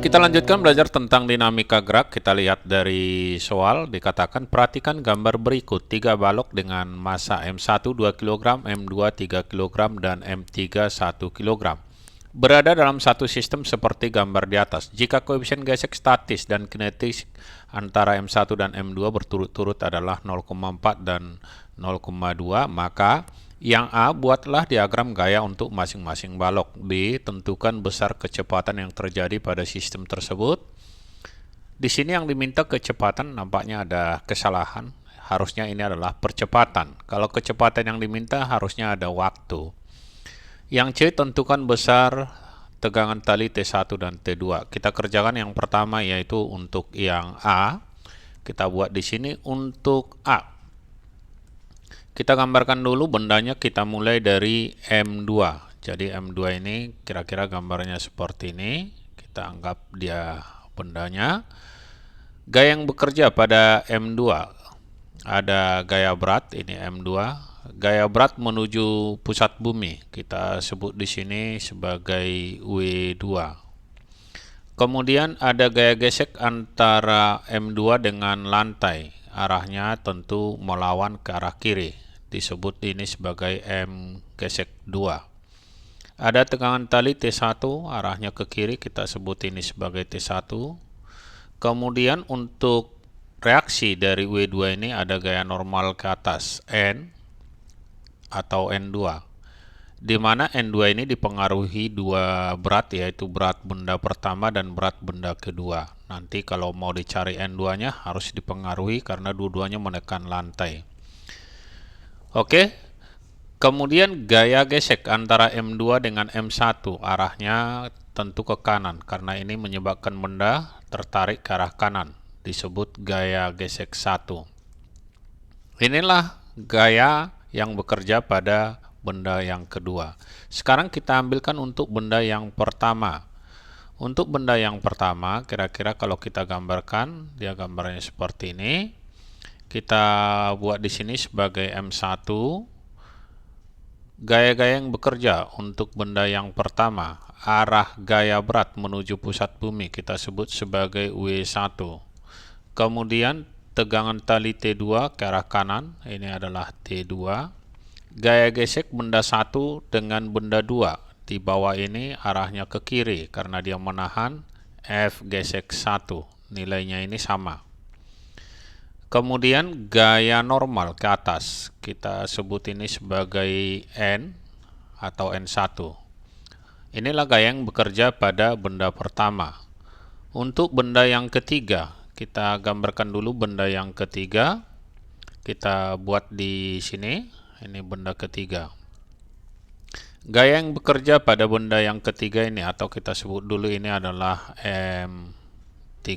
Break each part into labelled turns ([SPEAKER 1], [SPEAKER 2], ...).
[SPEAKER 1] Kita lanjutkan belajar tentang dinamika gerak. Kita lihat dari soal, dikatakan perhatikan gambar berikut. 3 balok dengan massa M1 2 kg, M2 3 kg, dan M3 1 kg. Berada dalam satu sistem seperti gambar di atas. Jika koefisien gesek statis dan kinetis antara M1 dan M2 berturut-turut adalah 0,4 dan 0,2, maka yang A, buatlah diagram gaya untuk masing-masing balok. B, tentukan besar kecepatan yang terjadi pada sistem tersebut. Di sini yang diminta kecepatan, nampaknya ada kesalahan. Harusnya ini adalah percepatan. Kalau kecepatan yang diminta harusnya ada waktu. Yang C, tentukan besar tegangan tali T1 dan T2. Kita kerjakan yang pertama, yaitu untuk yang A. Kita buat di sini untuk A. Kita gambarkan dulu bendanya, kita mulai dari M2. Jadi M2 ini kira-kira gambarnya seperti ini. Kita anggap dia bendanya. Gaya yang bekerja pada M2. Ada gaya berat, ini M2. Gaya berat menuju pusat bumi. Kita sebut di sini sebagai W2. Kemudian ada gaya gesek antara M2 dengan lantai. Arahnya tentu melawan ke arah kiri. Disebut ini sebagai M gesek 2. Ada tegangan tali T1, arahnya ke kiri, kita sebut ini sebagai T1. Kemudian untuk reaksi dari W2 ini ada gaya normal ke atas, N atau N2. Di mana N2 ini dipengaruhi dua berat, yaitu berat benda pertama dan berat benda kedua. Nanti kalau mau dicari N2-nya harus dipengaruhi karena dua-duanya menekan lantai. Oke, kemudian gaya gesek antara M2 dengan M1, arahnya tentu ke kanan karena ini menyebabkan benda tertarik ke arah kanan, disebut gaya gesek 1. Inilah gaya yang bekerja pada benda yang kedua. Sekarang kita ambilkan untuk benda yang pertama. Untuk benda yang pertama, kira-kira kalau kita gambarkan, dia gambarnya seperti ini. Kita buat di sini sebagai M1. Gaya-gaya yang bekerja untuk benda yang pertama, arah gaya berat menuju pusat bumi kita sebut sebagai W1. Kemudian tegangan tali T2 ke arah kanan, ini adalah T2. Gaya gesek benda 1 dengan benda 2, di bawah ini arahnya ke kiri karena dia menahan F gesek 1, nilainya ini sama. Kemudian gaya normal ke atas, kita sebut ini sebagai N atau N1. Inilah gaya yang bekerja pada benda pertama. Untuk benda yang ketiga, kita gambarkan dulu benda yang ketiga. Kita buat di sini, ini benda ketiga. Gaya yang bekerja pada benda yang ketiga ini, atau kita sebut dulu ini adalah M3.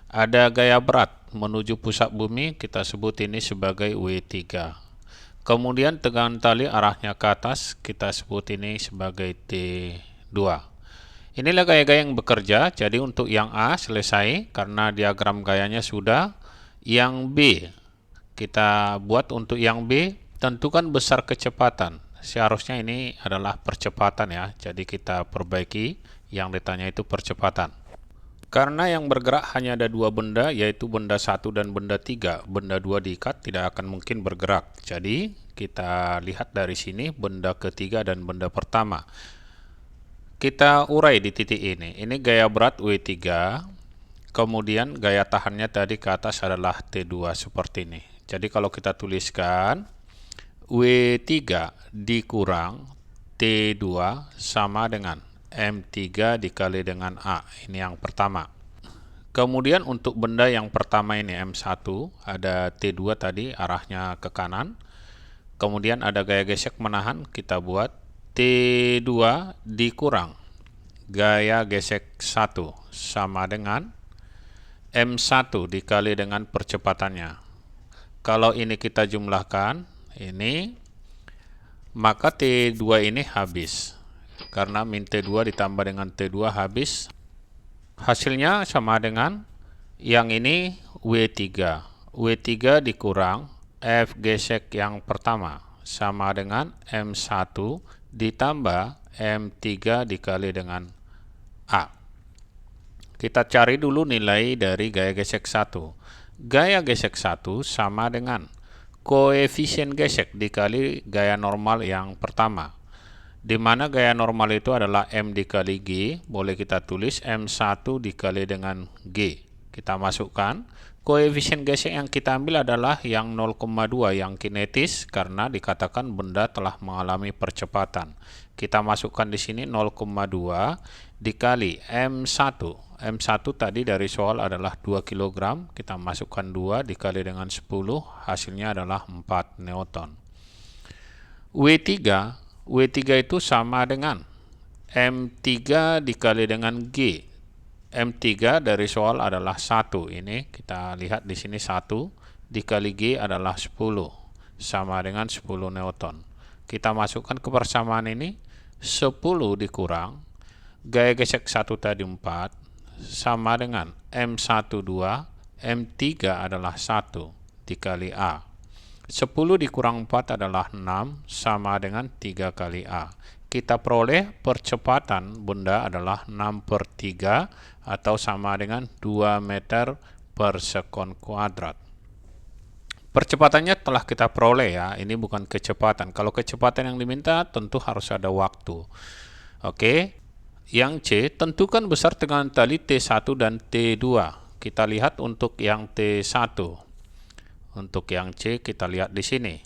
[SPEAKER 1] Ada gaya berat menuju pusat bumi, kita sebut ini sebagai W3. Kemudian tegangan tali arahnya ke atas, kita sebut ini sebagai T2. Inilah gaya-gaya yang bekerja. Jadi untuk yang A selesai karena diagram gayanya sudah. Yang B kita buat untuk yang B, tentukan besar kecepatan. Seharusnya ini adalah percepatan ya. Jadi kita perbaiki, yang ditanya itu percepatan. Karena yang bergerak hanya ada dua benda, yaitu benda 1 dan benda 3. Benda 2 diikat tidak akan mungkin bergerak. Jadi kita lihat dari sini benda ketiga dan benda pertama. Kita urai di titik ini. Ini gaya berat W3. Kemudian gaya tahannya tadi ke atas adalah T2 seperti ini. Jadi kalau kita tuliskan W3 dikurang T2 sama dengan M3 dikali dengan A. Ini yang pertama. Kemudian untuk benda yang pertama ini M1, ada T2 tadi arahnya ke kanan. Kemudian ada gaya gesek menahan, kita buat T2 dikurang gaya gesek 1 sama dengan M1 dikali dengan percepatannya. Kalau ini kita jumlahkan, ini, maka T2 ini habis. Karena min T2 ditambah dengan T2 habis. Hasilnya sama dengan yang ini W3. W3 dikurang F gesek yang pertama sama dengan M1 ditambah M3 dikali dengan A. Kita cari dulu nilai dari gaya gesek 1. Gaya gesek 1 sama dengan koefisien gesek dikali gaya normal yang pertama. Di mana gaya normal itu adalah M dikali G, boleh kita tulis M1 dikali dengan G. Kita masukkan, koefisien gesek yang kita ambil adalah yang 0,2 yang kinetis karena dikatakan benda telah mengalami percepatan. Kita masukkan di sini 0,2 dikali M1. M1 tadi dari soal adalah 2 kg, kita masukkan 2 dikali dengan 10, hasilnya adalah 4 Newton. W3 itu sama dengan M3 dikali dengan G. M3 dari soal adalah 1. Ini kita lihat di sini 1 dikali G adalah 10, sama dengan 10 Newton. Kita masukkan ke persamaan ini, 10 dikurang gaya gesek 1 tadi 4, sama dengan M1 2, M3 adalah 1 dikali A. 10 dikurang 4 adalah 6, sama dengan 3 kali A. Kita peroleh percepatan benda adalah 6/3 atau sama dengan 2 meter per sekon kuadrat. Percepatannya telah kita peroleh ya, ini bukan kecepatan. Kalau kecepatan yang diminta tentu harus ada waktu. Oke. Yang C, tentukan besar tegangan tali T1 dan T2. Kita lihat untuk yang T1. Untuk yang C kita lihat di sini.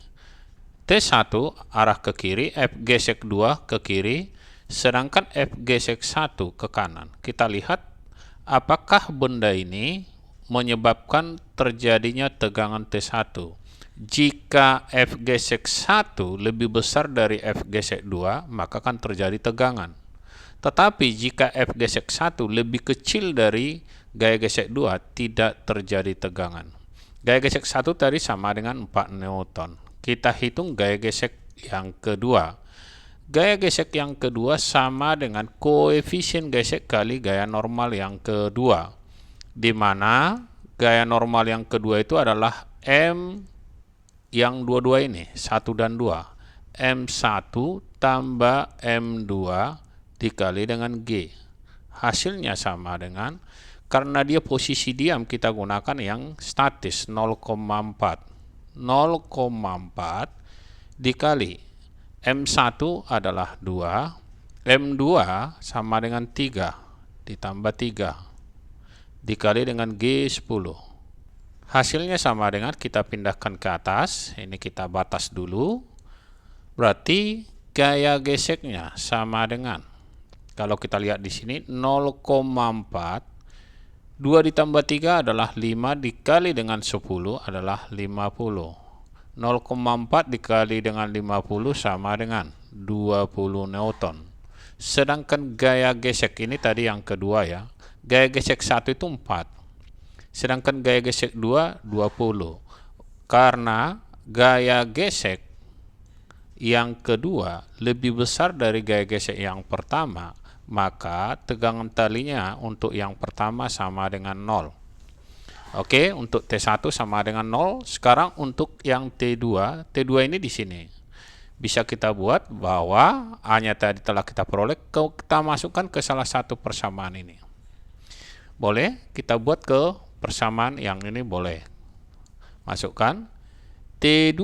[SPEAKER 1] T1 arah ke kiri, F gesek 2 ke kiri, sedangkan F gesek 1 ke kanan. Kita lihat apakah benda ini menyebabkan terjadinya tegangan T1. Jika F gesek 1 lebih besar dari F gesek 2, maka akan terjadi tegangan. Tetapi jika F gesek 1 lebih kecil dari gaya gesek 2, tidak terjadi tegangan. Gaya gesek 1 tadi sama dengan 4 Newton. Kita hitung gaya gesek yang kedua. Gaya gesek yang kedua sama dengan koefisien gesek kali gaya normal yang kedua. Di mana gaya normal yang kedua itu adalah M yang dua-dua ini, 1 dan 2. M1 tambah M2 dikali dengan G. Hasilnya sama dengan, karena dia posisi diam kita gunakan yang statis 0,4. 0,4 dikali M1 adalah 2, M2 sama dengan 3 ditambah 3 dikali dengan G10. Hasilnya sama dengan, kita pindahkan ke atas, ini kita batas dulu. Berarti gaya geseknya sama dengan, kalau kita lihat di sini 0,4, 2 ditambah 3 adalah 5 dikali dengan 10 adalah 50. 0,4 dikali dengan 50 sama dengan 20 Newton. Sedangkan gaya gesek ini tadi yang kedua ya. Gaya gesek 1 itu 4. Sedangkan gaya gesek 2 20. Karena gaya gesek yang kedua lebih besar dari gaya gesek yang pertama, maka tegangan talinya untuk yang pertama sama dengan 0. Oke, untuk T1 sama dengan 0. Sekarang untuk yang T2, T2 ini di sini. Bisa kita buat bahwa A-nya tadi telah kita peroleh, kita masukkan ke salah satu persamaan ini. Boleh kita buat ke persamaan yang ini, boleh. Masukkan T2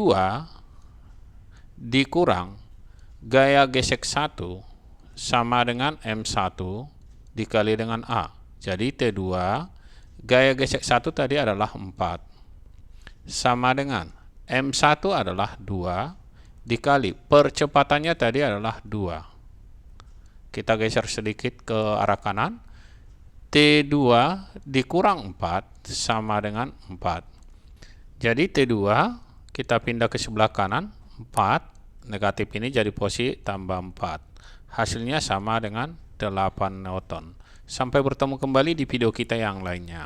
[SPEAKER 1] dikurang gaya gesek 1 sama dengan M1 dikali dengan A. Jadi T2 gaya gesek 1 tadi adalah 4 sama dengan M1 adalah 2 dikali percepatannya tadi adalah 2. Kita geser sedikit ke arah kanan. T2 dikurang 4 sama dengan 4. Jadi T2 kita pindah ke sebelah kanan, 4 negatif ini jadi posisi tambah 4. Hasilnya sama dengan 8 Newton. Sampai bertemu kembali di video kita yang lainnya.